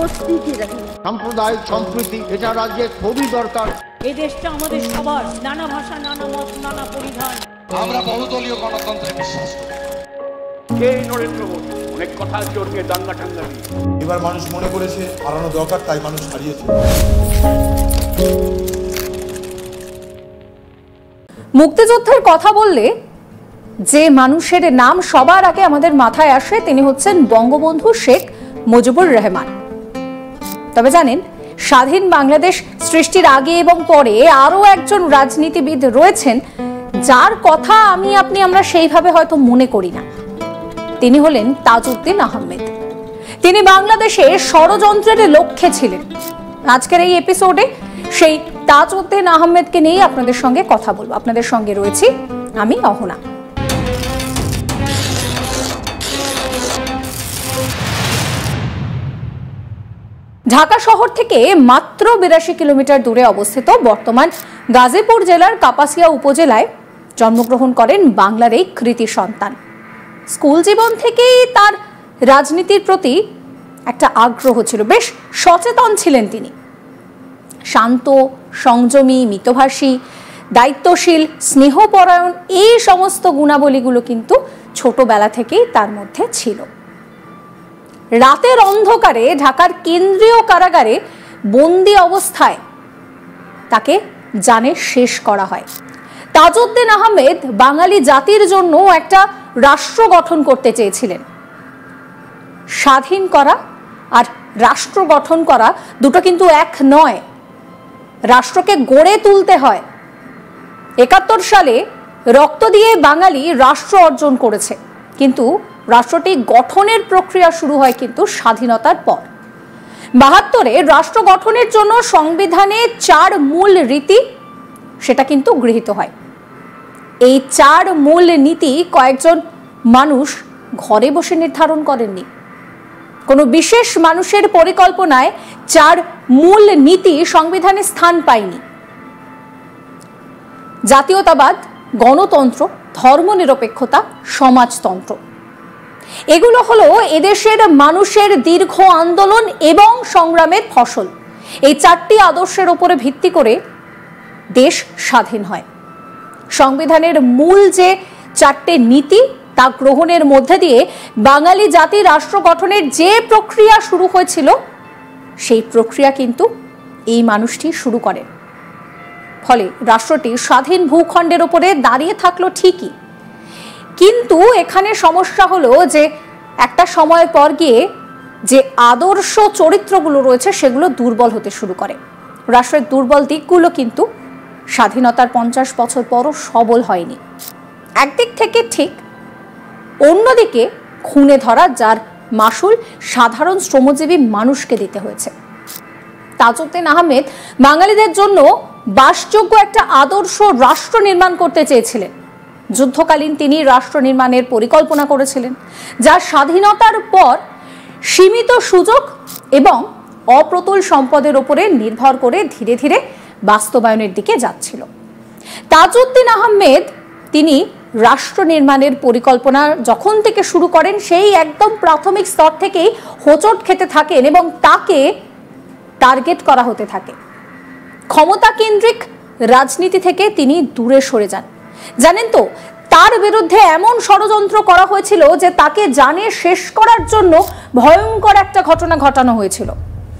সাম্প্রদায়িক সম্প্রীতি এটা রাজ্যে খুবই দরকার। এই দেশটা আমাদের সবার, নানা ভাষা, নানা মত, নানা পরিধান। আমরা বহুদলীয় গণতন্ত্রে বিশ্বাস করি। এই নরেন্দ্র মোদী অনেক কথা জড়িয়ে দাঙ্গা টাঙ্গা দিয়ে এবার মানুষ মনে করেছে হারানো দরকার, তাই মানুষ হারিয়েছে। মুক্তিযুদ্ধের কথা বললে যে মানুষের নাম সবার আগে আমাদের মাথায় আসে তিনি হচ্ছেন বঙ্গবন্ধু শেখ মুজিবুর রহমান। তবে জানেন, স্বাধীন বাংলাদেশ সৃষ্টির আগে এবং পরে আরো একজন রাজনীতিবিদ রয়েছেন যার কথা আমরা সেইভাবে হয়তো মনে করি না। তিনি হলেন তাজউদ্দিন আহমেদ। তিনি বাংলাদেশে ষড়যন্ত্রের লক্ষ্যে ছিলেন। আজকের এই এপিসোডে সেই তাজউদ্দিন আহমেদকে নিয়ে আপনাদের সঙ্গে কথা বলবো। আপনাদের সঙ্গে রয়েছি আমি অহনা। ঢাকা শহর থেকে মাত্র 82 কিলোমিটার দূরে অবস্থিত বর্তমান গাজীপুর জেলার কাপাসিয়া উপজেলায় জন্মগ্রহণ করেন বাংলার এই কৃতি সন্তান। স্কুল জীবন থেকেই তার রাজনীতির প্রতি একটা আগ্রহ ছিল, বেশ সচেতন ছিলেন তিনি। শান্ত, সংযমী, মিতভাষী, দায়িত্বশীল, স্নেহপরায়ণ এই সমস্ত গুণাবলীগুলো কিন্তু ছোটবেলা থেকেই তার মধ্যে ছিল। রাতের অন্ধকারে ঢাকার কেন্দ্রীয় কারাগারে বন্দী অবস্থায় তাকে জানে শেষ করা হয়। তাজউদ্দিন আহমেদ বাঙালি জাতির জন্য একটা রাষ্ট্র গঠন করতে চেয়েছিলেন। স্বাধীন করা আর রাষ্ট্র গঠন করা দুটো কিন্তু এক নয়। রাষ্ট্রকে গড়ে তুলতে হয়। ৭১ সালে রক্ত দিয়ে বাঙালি রাষ্ট্র অর্জন করেছে, কিন্তু রাষ্ট্রটি গঠনের প্রক্রিয়া শুরু হয় কিন্তু স্বাধীনতার পর। ৭২-এ রাষ্ট্র গঠনের জন্য সংবিধানে ৪ মূল রীতি সেটা কিন্তু গৃহীত হয়। এই ৪ মূল নীতি কয়েকজন মানুষ ঘরে বসে নির্ধারণ করেননি। কোনো বিশেষ মানুষের পরিকল্পনায় ৪ মূল নীতি সংবিধানে স্থান পায়নি। জাতীয়তাবাদ, গণতন্ত্র, ধর্মনিরপেক্ষতা, সমাজতন্ত্র, এগুলো হলো এদেশের মানুষের দীর্ঘ আন্দোলন এবং সংগ্রামের ফসল। এই ৪টি আদর্শের উপরে ভিত্তি করে দেশ স্বাধীন হয়। সংবিধানের মূল যে ৪টে নীতি তা গ্রহণের মধ্যে দিয়ে বাঙালি জাতি রাষ্ট্র গঠনের যে প্রক্রিয়া শুরু হয়েছিল সেই প্রক্রিয়া কিন্তু এই মানুষটি শুরু করেন। ফলে রাষ্ট্রটি স্বাধীন ভূখণ্ডের উপরে দাঁড়িয়ে থাকলো ঠিকই, কিন্তু এখানে সমস্যা হলো যে একটা সময় পর গিয়ে যে আদর্শ চরিত্রগুলো রয়েছে সেগুলো দুর্বল হতে শুরু করে। রাষ্ট্রের দুর্বল দিকগুলো কিন্তু স্বাধীনতার 50 বছর পরও সবল হয়নি। একদিক থেকে ঠিক, অন্যদিকে খুনে ধরা যার মাসুল সাধারণ শ্রমজীবী মানুষকে দিতে হয়েছে। তাজউদ্দিন আহমেদ বাঙালিদের জন্য বাসযোগ্য একটা আদর্শ রাষ্ট্র নির্মাণ করতে চেয়েছিলেন। যুদ্ধকালীন তিনি রাষ্ট্র নির্মাণের পরিকল্পনা করেছিলেন, যা স্বাধীনতার পর সীমিত সুযোগ এবং অপ্রতুল সম্পদের উপরে নির্ভর করে ধীরে ধীরে বাস্তবায়নের দিকে যাচ্ছিল। তাজউদ্দিন আহমেদ তিনি রাষ্ট্র নির্মাণের পরিকল্পনা যখন থেকে শুরু করেন সেই একদম প্রাথমিক স্তর থেকেই হোঁচট খেতে থাকেন এবং তাকে টার্গেট করা হতে থাকে। ক্ষমতা কেন্দ্রিক রাজনীতি থেকে তিনি দূরে সরে যান। জানেন তো, তার বিরুদ্ধে এমন ষড়যন্ত্র করা হয়েছিল যে তাকে জানে শেষ করার জন্য ভয়ঙ্কর একটা ঘটনা ঘটানো হয়েছিল।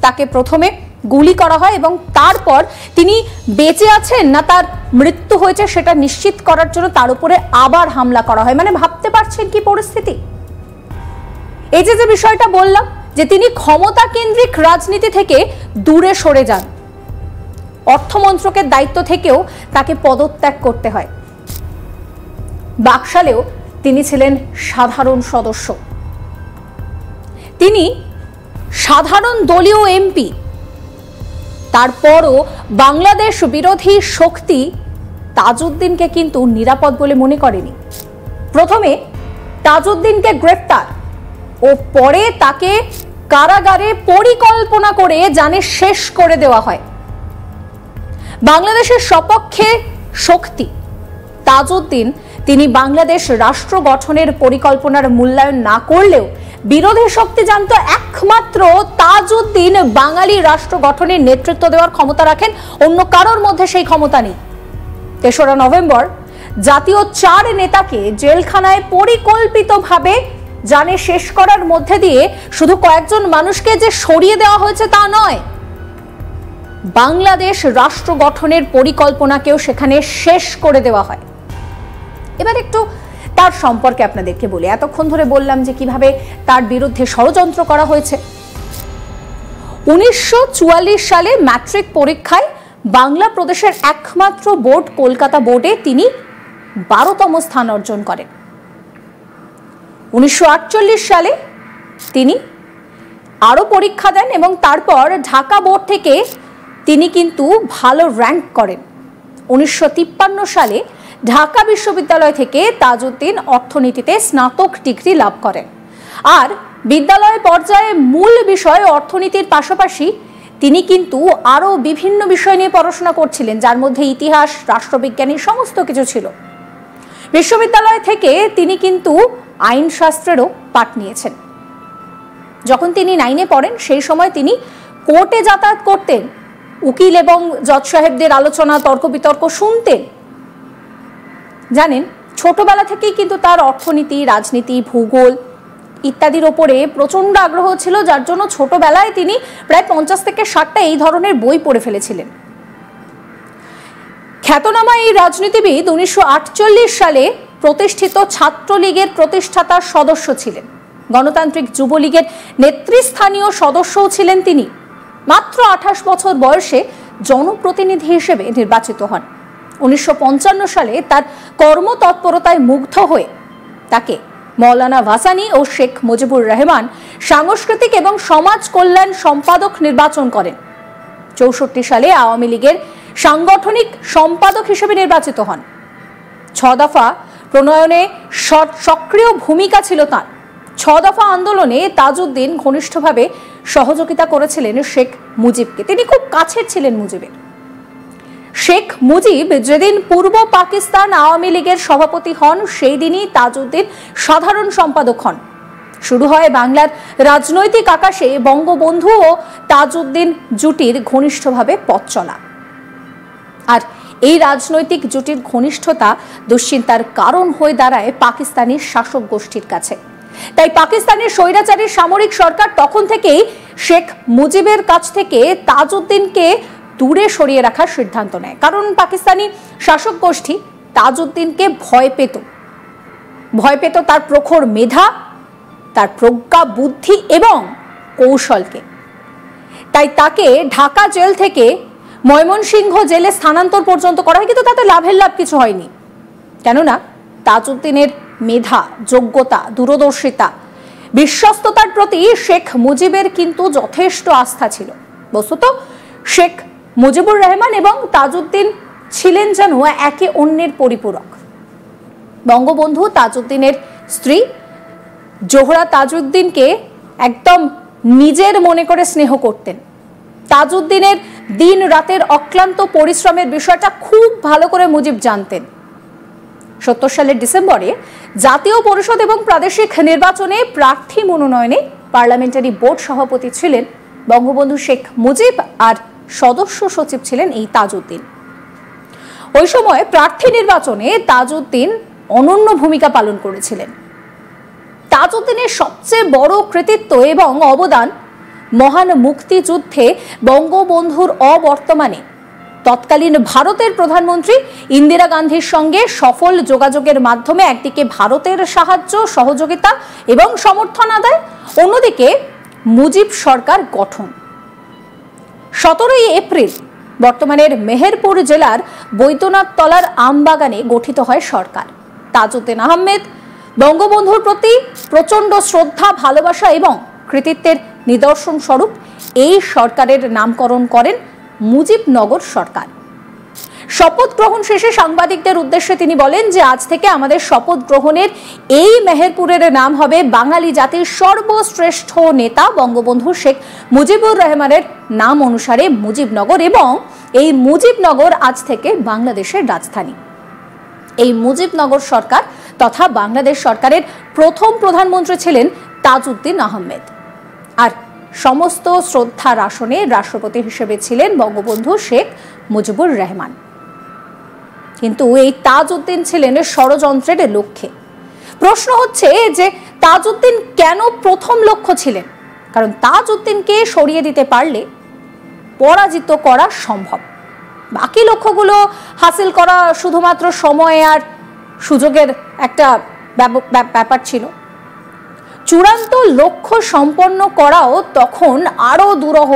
তাকে প্রথমে গুলি করা হয় এবং তারপর তিনি বেঁচে আছেন না তার মৃত্যু হয়েছে সেটা নিশ্চিত করার জন্য তার উপরে আবার হামলা করা হয়। মানে ভাবতে পারছেন কি পরিস্থিতি? এই যে বিষয়টা বললাম যে তিনি ক্ষমতা কেন্দ্রিক রাজনীতি থেকে দূরে সরে যান, অর্থমন্ত্রকের দায়িত্ব থেকেও তাকে পদত্যাগ করতে হয়। বাকশালেও তিনি ছিলেন সাধারণ সদস্য। তিনি সাধারণ দলীয় এমপি। তারপরও বাংলাদেশ বিরোধী শক্তি তাজউদ্দিনকে কিন্তু নিরাপদ বলে মনে করেনি। প্রথমে তাজউদ্দিনকে গ্রেফতার ও পরে তাকে কারাগারে পরিকল্পনা করে জানে শেষ করে দেওয়া হয়। বাংলাদেশের সপক্ষে শক্তি তাজউদ্দিন তিনি বাংলাদেশ রাষ্ট্র গঠনের পরিকল্পনার মূল্যায়ন না করলেও বিরোধী শক্তি জানতো একমাত্র তাজউদ্দিন বাঙালি রাষ্ট্র গঠনের নেতৃত্ব দেওয়ার ক্ষমতা রাখেন, অন্য কারোর মধ্যে সেই ক্ষমতা নেই। ৩রা নভেম্বর জাতীয় 4 নেতাকে জেলখানায় পরিকল্পিতভাবে জানে শেষ করার মধ্যে দিয়ে শুধু কয়েকজন মানুষকে যে সরিয়ে দেওয়া হয়েছে তা নয়, বাংলাদেশ রাষ্ট্র গঠনের পরিকল্পনাকেও সেখানে শেষ করে দেওয়া হয়। এবার একটু তার সম্পর্কে আপনাদেরকে বলি। এতক্ষণ ধরে বললাম যে কিভাবে তার বিরুদ্ধে ষড়যন্ত্র করা হয়েছে। 1944 সালে ম্যাট্রিক পরীক্ষায় বাংলা প্রদেশের একমাত্র বোর্ড কলকাতা বোর্ডে তিনি 12তম স্থান অর্জন করেন। 1948 সালে তিনি আরো পরীক্ষা দেন এবং তারপর ঢাকা বোর্ড থেকে তিনি কিন্তু ভালো র্যাঙ্ক করেন। 1953 সালে ঢাকা বিশ্ববিদ্যালয় থেকে তাজউদ্দিন অর্থনীতিতে স্নাতক ডিগ্রি লাভ করেন। আর বিদ্যালয় পর্যায়ে মূল বিষয় অর্থনীতির পাশাপাশি তিনি কিন্তু আরো বিভিন্ন বিষয় নিয়ে পড়াশোনা করছিলেন, যার মধ্যে ইতিহাস, রাষ্ট্রবিজ্ঞানী সমস্ত কিছু ছিল। বিশ্ববিদ্যালয় থেকে তিনি কিন্তু আইনশাস্ত্রেরও পাঠ নিয়েছেন। যখন তিনি 9-এ পড়েন সেই সময় তিনি কোর্টে যাতায়াত করতেন, উকিল এবং জজ সাহেবদের আলোচনা, তর্ক বিতর্ক শুনতেন। জানেন, ছোটবেলা থেকেই কিন্তু তার অর্থনীতি, রাজনীতি, ভূগোল ইত্যাদির ওপরে প্রচন্ড আগ্রহ ছিল, যার জন্য ছোটবেলায় তিনি প্রায় 50 থেকে 60টা এই ধরনের বই পড়ে ফেলেছিলেন। খ্যাতনামা এই রাজনীতিবিদ 1948 সালে প্রতিষ্ঠিত ছাত্রলীগের প্রতিষ্ঠাতা সদস্য ছিলেন। গণতান্ত্রিক যুবলীগের নেতৃস্থানীয় সদস্যও ছিলেন তিনি। মাত্র 28 বছর বয়সে জনপ্রতিনিধি হিসেবে নির্বাচিত হন। 1955 সালে তার কর্মতৎপরতায় মুগ্ধ হয়ে তাকে মৌলানা ভাসানী ও শেখ মুজিবুর রহমান সাংস্কৃতিক এবং সমাজ কল্যাণ সম্পাদক নির্বাচন করেন। 64 সালে আওয়ামী লীগের সাংগঠনিক সম্পাদক হিসেবে নির্বাচিত হন। 6 দফা প্রণয়নে সক্রিয় ভূমিকা ছিল তার। 6 দফা আন্দোলনে তাজউদ্দিন ঘনিষ্ঠভাবে সহযোগিতা করেছিলেন শেখ মুজিবকে। তিনি খুব কাছের ছিলেন মুজিবের। শেখ মুজিব যেদিন পূর্ব পাকিস্তান আওয়ামী লীগের সভাপতি হন, সেই দিনই তাজউদ্দিন সাধারণ সম্পাদক হন। শুরু হয় বাংলার রাজনৈতিক আকাশে বঙ্গবন্ধু ও তাজউদ্দিন জুটির ঘনিষ্ঠভাবে পথ চলা। আর এই রাজনৈতিক জুটির ঘনিষ্ঠতা দুশ্চিন্তার কারণ হয়ে দাঁড়ায় পাকিস্তানি শাসক গোষ্ঠীর কাছে। তাই পাকিস্তানের স্বৈরাচারী সামরিক সরকার তখন থেকেই শেখ মুজিবের কাছ থেকে তাজউদ্দিনকে দূরে সরিয়ে রাখার সিদ্ধান্ত নেয়। কারণ পাকিস্তানি শাসক গোষ্ঠী তাজউদ্দিনকে ভয় পেত তার প্রখর মেধা, তার প্রজ্ঞা, বুদ্ধি এবং কৌশলকে। তাই তাকে ঢাকা জেল থেকে ময়মনসিংহ জেলে স্থানান্তর পর্যন্ত করা হয়, কিন্তু তাতে লাভ কিছু হয়নি। কেননা তাজউদ্দিনের মেধা, যোগ্যতা, দূরদর্শিতা, বিশ্বস্ততার প্রতি শেখ মুজিবের কিন্তু যথেষ্ট আস্থা ছিল। বস্তুত শেখ মুজিবুর রহমান এবং তাজউদ্দিন ছিলেন যেন একে অন্যের পরিপূরক। বঙ্গবন্ধু তাজউদ্দিনের স্ত্রী জোহরা তাজউদ্দিনকে একদম নিজের মনে করে স্নেহ করতেন। তাজউদ্দিনের দিন রাতের অক্লান্ত পরিশ্রমের বিষয়টা খুব ভালো করে মুজিব জানতেন। 70 সালের ডিসেম্বরে জাতীয় পরিষদ এবং প্রাদেশিক নির্বাচনে প্রার্থী মনোনয়নে পার্লামেন্টারি বোর্ড সভাপতি ছিলেন বঙ্গবন্ধু শেখ মুজিব, আর সদস্য সচিব ছিলেন এই তাজউদ্দিন। ওই সময় প্রার্থী নির্বাচনে তাজউদ্দিন অনন্য ভূমিকা পালন করেছিলেন। তাজউদ্দিনের সবচেয়ে বড় কৃতিত্ব এবং অবদান মহান মুক্তিযুদ্ধে বঙ্গবন্ধুর অবর্তমানে তৎকালীন ভারতের প্রধানমন্ত্রী ইন্দিরা গান্ধীর সঙ্গে সফল যোগাযোগের মাধ্যমে একদিকে ভারতের সাহায্য, সহযোগিতা এবং সমর্থন আদায়, অন্যদিকে মুজিব সরকার গঠন। 17 এপ্রিল বর্তমানের মেহেরপুর জেলার বৈদ্যনাথ তলার আমবাগানে গঠিত হয় সরকার। তাজউদ্দিন আহমেদ বঙ্গবন্ধুর প্রতি প্রচন্ড শ্রদ্ধা, ভালোবাসা এবং কৃতিত্বের নিদর্শন স্বরূপ এই সরকারের নামকরণ করেন মুজিবনগর সরকার। শপথ গ্রহণ শেষে সাংবাদিকদের উদ্দেশ্যে তিনি বলেন যে আজ থেকে আমাদের শপথ গ্রহণের এই মেহেরপুরের নাম হবে বাঙালি জাতির সর্বশ্রেষ্ঠ নেতা বঙ্গবন্ধু শেখ মুজিবুর রহমানের নাম অনুসারে মুজিবনগর, এবং এই মুজিবনগর আজ থেকে বাংলাদেশের রাজধানী। এই মুজিবনগর সরকার তথা বাংলাদেশ সরকারের প্রথম প্রধানমন্ত্রী ছিলেন তাজউদ্দিন আহমেদ। আর সমস্ত শ্রদ্ধার আসনে রাষ্ট্রপতি হিসেবে ছিলেন বঙ্গবন্ধু শেখ মুজিবুর রহমান। কিন্তু এই তাজউদ্দিন ছিলেন ষড়যন্ত্রের লক্ষ্যে। প্রশ্ন হচ্ছে যে তাজউদ্দিন কেন প্রথম লক্ষ্য ছিলেন? কারণ তাজউদ্দিনকে সরিয়ে দিতে পারলে পরাজিত করা সম্ভব। বাকি লক্ষ্যগুলো হাসিল করা শুধুমাত্র সময় আর সুযোগের একটা ব্যাপার ছিল। চূড়ান্ত লক্ষ্য সম্পন্ন করাও তখন আরো দুরূহ,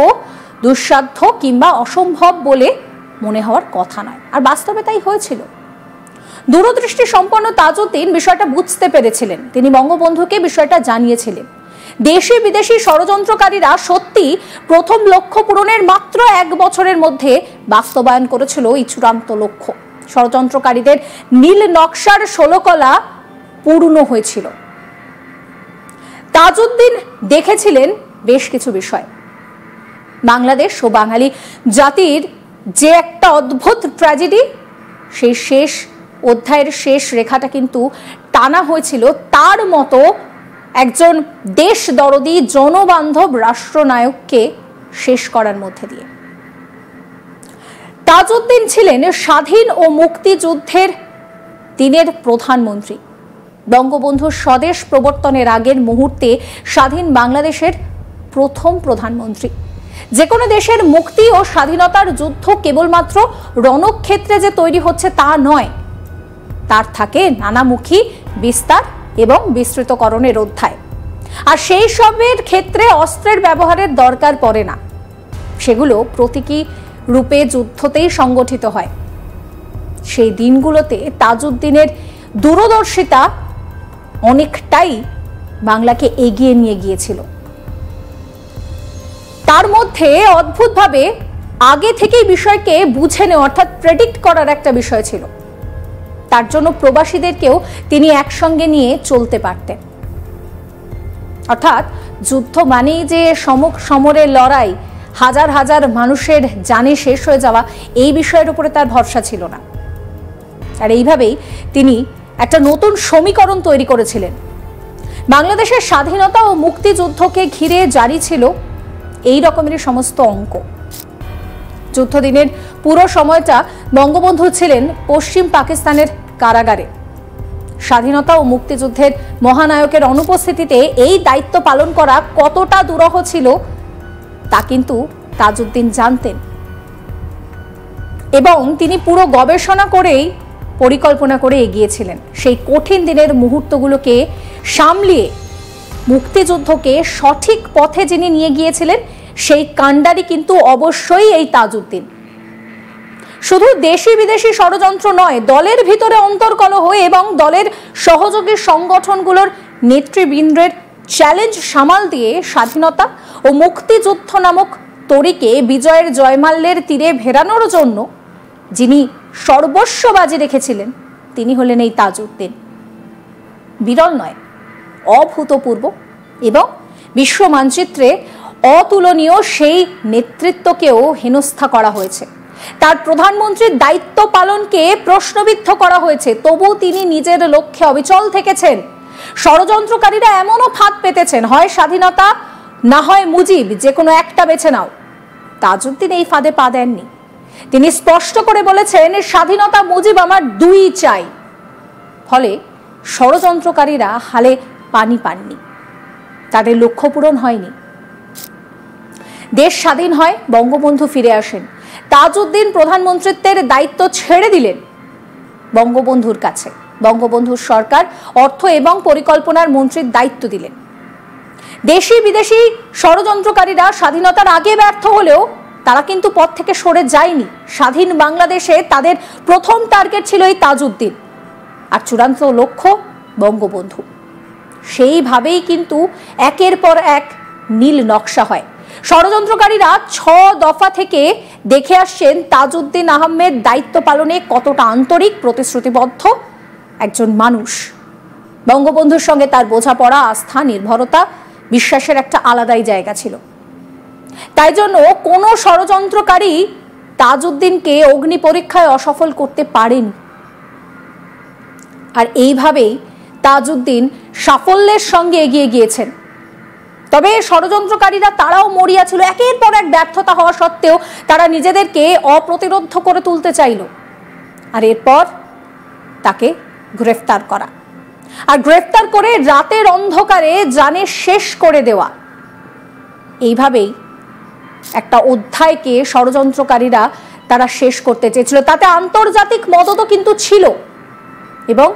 দুঃসাধ্য কিংবা অসম্ভব বলে মনে হওয়ার কথা নয়। আর বাস্তবে তাই হয়েছিল। দূরদৃষ্টি সম্পন্ন তাজউদ্দিন বিষয়টা বুঝতে পেরেছিলেন। তিনি বঙ্গবন্ধুকে বিষয়টা জানিয়েছিলেন। দেশি বিদেশি ষড়যন্ত্রকারীরা সত্যি প্রথম লক্ষ্য পূরণের মাত্র 1 বছরের মধ্যে বাস্তবায়ন করেছিল এই চূড়ান্ত লক্ষ্য। ষড়যন্ত্রকারীদের নীল নকশার ষোলকলা পূর্ণ হয়েছিল। তাজউদ্দিন দেখেছিলেন বেশ কিছু বিষয়। বাংলাদেশ ও বাঙালি জাতির যে একটা অদ্ভুত ট্র্যাজেডি, সেই শেষ অধ্যায়ের শেষ রেখাটা কিন্তু টানা হয়েছিল তার মতো একজন দেশ দরদি জনবান্ধব রাষ্ট্রনায়ককে শেষ করার মধ্যে দিয়ে। তাজউদ্দিন ছিলেন স্বাধীন ও মুক্তিযুদ্ধের দিনের প্রধানমন্ত্রী। বঙ্গবন্ধুর স্বদেশ প্রবর্তনের আগের মুহূর্তে স্বাধীন বাংলাদেশের প্রথম প্রধানমন্ত্রী। যে কোনো দেশের মুক্তি ও স্বাধীনতার যুদ্ধ কেবলমাত্র রণক্ষেত্রে যে তৈরি হচ্ছে তা নয়, তার থাকে নানামুখী বিস্তার এবং বিস্তৃতকরণের অধ্যায়। আর সেই সবের ক্ষেত্রে অস্ত্রের ব্যবহারের দরকার পড়ে না, সেগুলো প্রতীকী রূপে যুদ্ধতেই সংগঠিত হয়। সেই দিনগুলোতে তাজউদ্দিনের দূরদর্শিতা অনেকটাই বাংলাকে এগিয়ে নিয়ে গিয়েছিল। তার মধ্যে অদ্ভুতভাবে আগে থেকেই বিষয়কে বুঝে নেওয়া অর্থাৎ প্রেডিক্ট করার একটা বিষয় ছিল। তার জন্য প্রবাসীদেরকেও তিনি একসঙ্গে নিয়ে চলতে পারতেন। অর্থাৎ যুদ্ধ মানেই যে সমরের লড়াই, হাজার হাজার মানুষের জানে শেষ হয়ে যাওয়া, এই বিষয়ের উপরে তার ভরসা ছিল না। আর এইভাবেই তিনি একটা নতুন সমীকরণ তৈরি করেছিলেন। বাংলাদেশের স্বাধীনতা ও মুক্তিযুদ্ধকে ঘিরে জারি ছিল এই রকমেরই সমস্ত অঙ্ক। যুদ্ধদিনের পুরো সময়টা বঙ্গবন্ধু ছিলেন পশ্চিম পাকিস্তানের কারাগারে। স্বাধীনতা ও মুক্তিযুদ্ধের মহানায়কের অনুপস্থিতিতে এই দায়িত্ব পালন করা কতটা দুরূহ ছিল তা কিন্তু তাজউদ্দিন জানতেন, এবং তিনি পুরো গবেষণা করেই পরিকল্পনা করে এগিয়েছিলেন। সেই কঠিন দিনের মুহূর্তগুলোকে সামলিয়ে মুক্তিযুদ্ধকে সঠিক পথে যিনি নিয়ে গিয়েছিলেন, সেই কাণ্ডারি কিন্তু অবশ্যই এই তাজউদ্দিন। শুধু দেশি বিদেশি ষড়যন্ত্র নয়, দলের ভিতরে অন্তর্কলহ এবং দলের সহযোগী সংগঠনগুলোর নেতৃবৃন্দের চ্যালেঞ্জ সামাল দিয়ে স্বাধীনতা ও মুক্তিযুদ্ধ নামক তরিকে বিজয়ের জয়মাল্যের তীরে ভেড়ানোর জন্য যিনি সর্বস্ব বাজি রেখেছিলেন, তিনি হলেন এই তাজউদ্দিন। বিরল নয়, অভূতপূর্ব এবং বিশ্ব মানচিত্রে অতুলনীয় সেই নেতৃত্বকেও হেনস্থা করা হয়েছে। তার প্রধানমন্ত্রীর দায়িত্ব পালনকে প্রশ্নবিদ্ধ করা হয়েছে, তবু তিনি নিজের লক্ষ্যে অবিচল থেকেছেন। ষড়যন্ত্রকারীরা এমনও ফাঁদ পেতেছেন, হয় স্বাধীনতা না হয় মুজিব, যে কোনো একটা বেছে নাও। তাজউদ্দিন এই ফাঁদে পা দেননি। তিনি স্পষ্ট করে বলেছেন, স্বাধীনতা মুজিব আমার দুই চাই। ফলে ষড়যন্ত্রকারীরা হালে পানি পাননি, তাদের লক্ষ্য পূরণ হয়নি। দেশ স্বাধীন হয়, বঙ্গবন্ধু ফিরে আসেন। তাজউদ্দিন প্রধানমন্ত্রীত্বের দায়িত্ব ছেড়ে দিলেন বঙ্গবন্ধুর কাছে। বঙ্গবন্ধুর সরকার অর্থ এবং পরিকল্পনার মন্ত্রীর দায়িত্ব দিলেন। দেশি বিদেশি ষড়যন্ত্রকারীরা স্বাধীনতার আগে ব্যর্থ হলেও তারা কিন্তু পথ থেকে সরে যায়নি। স্বাধীন বাংলাদেশে তাদের প্রথম টার্গেট ছিল এই তাজউদ্দিন, আর চূড়ান্ত লক্ষ্য বঙ্গবন্ধু। সেইভাবেই কিন্তু একের পর এক নীল নকশা হয়। ষড়যন্ত্রকারীরা 6 দফা থেকে দেখে আসছেন তাজউদ্দিন আহমেদ দায়িত্ব পালনে কতটা আন্তরিক, প্রতিশ্রুতিবদ্ধ একজন মানুষ। বঙ্গবন্ধুর সঙ্গে তার বোঝাপড়া, আস্থা, নির্ভরতা, বিশ্বাসের একটা আলাদাই জায়গা ছিল। তাই জন্য কোনো ষড়যন্ত্রকারী তাজউদ্দিনকে অগ্নি পরীক্ষায় অসফল করতে পারেনি। আর এইভাবেই তাজউদ্দিন সাফল্যের সঙ্গে এগিয়ে গিয়েছেন। তবে ষড়যন্ত্রকারীরা তারাও মরিয়া ছিল, একের পর এক ব্যর্থতা হওয়া সত্ত্বেও তারা নিজেদেরকে অপ্রতিরোধ করে তুলতে চাইল। আর এরপর তাকে গ্রেফতার করা, আর গ্রেফতার করে রাতের অন্ধকারে জানে শেষ করে দেওয়া। এইভাবেই একটা অধ্যায়কে ষড়যন্ত্রকারীরা তারা শেষ করতে চেয়েছিল। তাতে আন্তর্জাতিক মদতও কিন্তু ছিল, এবং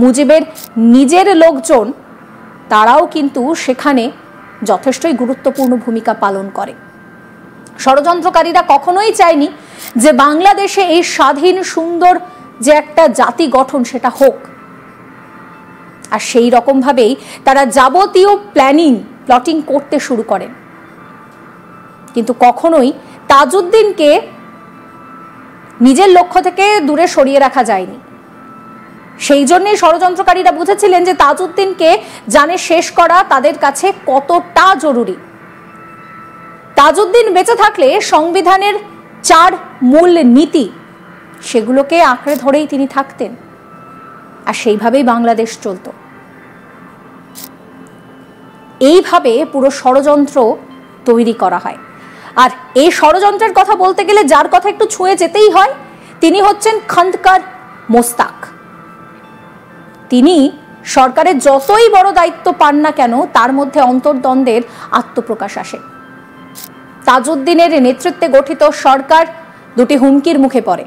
মুজিবের নিজের লোকজন তারাও কিন্তু সেখানে যথেষ্টই গুরুত্বপূর্ণ ভূমিকা পালন করে। ষড়যন্ত্রকারীরা কখনোই চায়নি যে বাংলাদেশে এই স্বাধীন সুন্দর যে একটা জাতি গঠন সেটা হোক, আর সেই রকম ভাবেই তারা যাবতীয় প্লটিং করতে শুরু করেন। কিন্তু কখনোই তাজউদ্দিনকে নিজের লক্ষ্য থেকে দূরে সরিয়ে রাখা যায়নি। সেই জন্যই ষড়যন্ত্রকারীরা বুঝেছিলেন যে তাজউদ্দিনকে জানে শেষ করা তাদের কাছে কতটা জরুরি। তাজউদ্দিন বেঁচে থাকলে সংবিধানের 4 মূল নীতি সেগুলোকে আঁকড়ে ধরেই তিনি থাকতেন, আর সেইভাবেই বাংলাদেশ চলত। এইভাবে পুরো ষড়যন্ত্র তৈরি করা হয়। আর এই ষড়যন্ত্রের কথা বলতে গেলে যার কথা একটু ছুঁয়ে যেতেই হয়, তিনি হচ্ছেন খন্দকার মোস্তাক। তিনি সরকারের যতই বড় দায়িত্ব পান না কেন তার মধ্যে অন্তর্দ্বন্দ্বের আত্মপ্রকাশ আসে। তাজউদ্দিনের নেতৃত্বে গঠিত সরকার দুটি হুমকির মুখে পড়ে,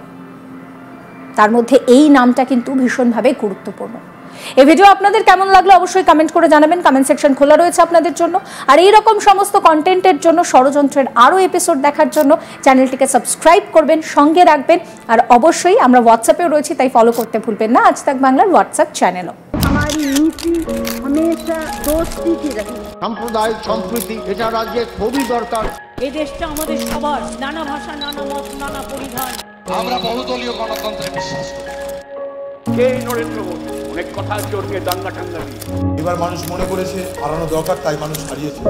তার মধ্যে এই নামটা কিন্তু ভীষণভাবে গুরুত্বপূর্ণ। এই ভিডিও আপনাদের কেমন লাগলো অবশ্যই কমেন্ট করে জানাবেন, কমেন্ট সেকশন খোলা রয়েছে আপনাদের জন্য। আর এই রকম সমস্ত কন্টেন্টের জন্য, ষড়যন্ত্রের আরও এপিসোড দেখার জন্য চ্যানেলটিকে সাবস্ক্রাইব করবেন, সঙ্গে রাখবেন। আর অবশ্যই আমরা হোয়াটসঅ্যাপেও রয়েছি, তাই ফলো করতে ভুলবেন না আজ তাক বাংলার হোয়াটসঅ্যাপ চ্যানেলও। সাম্প্রদায়িক সম্প্রীতি এটা রাজ্যে খুবই দরকার। এই দেশটা আমাদের সবার, নানা ভাষা, নানা মত, নানা পরিধান। আমরা বহুদলীয় গণতন্ত্রে বিশ্বাস করি। সেই নরেন্দ্র মোদী অনেক কথা আছে ওর নিয়ে দাঙ্গা টাঙ্গা নিয়ে। এবার মানুষ মনে করেছে হারানো দরকার, তাই মানুষ হারিয়েছে।